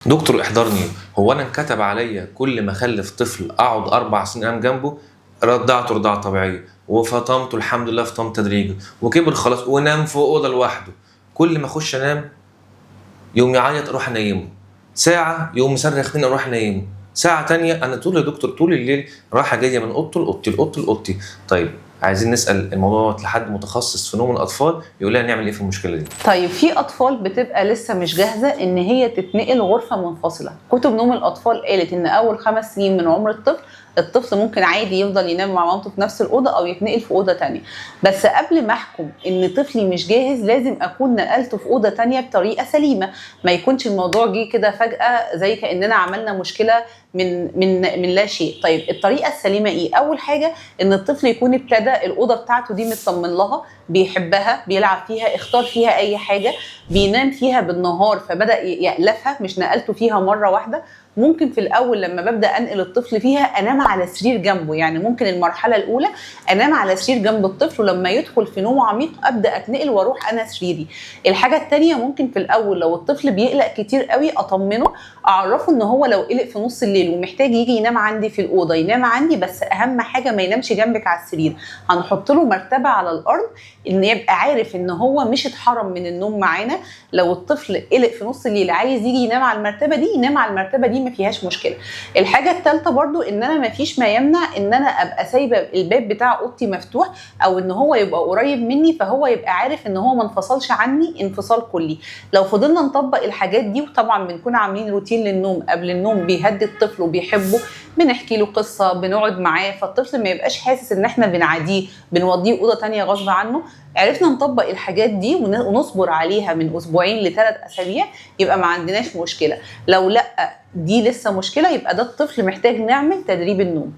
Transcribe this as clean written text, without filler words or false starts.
دكتور احضرني، هو انا انكتب عليا كل ما اخلف طفل اقعد 4 سنين انام جنبه؟ رضعته رضاعه طبيعيه وفطمته الحمد لله فطام تدريجي وكبر خلاص ونام في اوضه لوحده. كل ما اخش انام يوم يعيط اروح انيمه، ساعه يوم مصرخ تاني اروح انيمه، ساعه تانية انا طول يا دكتور طول الليل رايحه جايه من اوضته لاوضتي لاوضتي لاوضتي. طيب عايزين نسال الموضوع لحد متخصص في نوم الاطفال يقول لنا نعمل ايه في المشكله دي. طيب في اطفال بتبقى لسه مش جاهزه ان هي تتنقل غرفه منفصله. كتب نوم الاطفال قالت ان اول 5 سنين من عمر الطفل ممكن عادي يفضل ينام مع مامته في نفس الاوضه او يتنقل في اوضه تانية. بس قبل ما احكم ان طفلي مش جاهز لازم اكون نقلته في اوضه تانية بطريقه سليمه، ما يكونش الموضوع جه كده فجاه زي كاننا عملنا مشكله من لا شيء. طيب الطريقه السليمه ايه؟ اول حاجه ان الطفل يكون ابتدى الاوضه بتاعته دي مطمن لها، بيحبها، بيلعب فيها، اختار فيها اي حاجه، بينام فيها بالنهار فبدا يألفها، مش نقلته فيها مره واحده. ممكن في الاول لما ببدا انقل الطفل فيها انام على سرير جنبه، يعني ممكن المرحله الاولى انام على سرير جنب الطفل ولما يدخل في نوم عميق ابدا اتنقل واروح انا سريري. الحاجه الثانيه ممكن في الاول لو الطفل بيقلق كتير قوي اطمنه، اعرفه ان هو لو قلق في نص الليل ومحتاج يجي ينام عندي في الاوضه ينام عندي، بس اهم حاجه ما ينامش جنبك على السرير. هنحط له مرتبه على الارض ان يبقى عارف ان هو مش اتحرم من النوم معانا. لو الطفل قلق في نص الليل عايز يجي ينام على المرتبه دي ينام على المرتبه دي ما فيهاش مشكله. الحاجه الثالثه برضو ان انا ما فيش ما يمنع ان انا ابقى سايبه الباب بتاع اوضتي مفتوح او ان هو يبقى قريب مني فهو يبقى عارف ان هو ما انفصلش عني انفصال كلي. لو فضلنا نطبق الحاجات دي وطبعا بنكون عاملين روتين للنوم قبل النوم بيهدي الطفل وبيحبه، بنحكي له قصه، بنقعد معاه، فالطفل ما يبقاش حاسس ان احنا بنعاديه بنوديه اوضه تانية غصب عنه. عرفنا نطبق الحاجات دي ونصبر عليها من اسبوعين ل3 اسابيع يبقى ما عندناش مشكله. لو لا دي لسه مشكله يبقى ده الطفل محتاج نعمل تدريب النوم.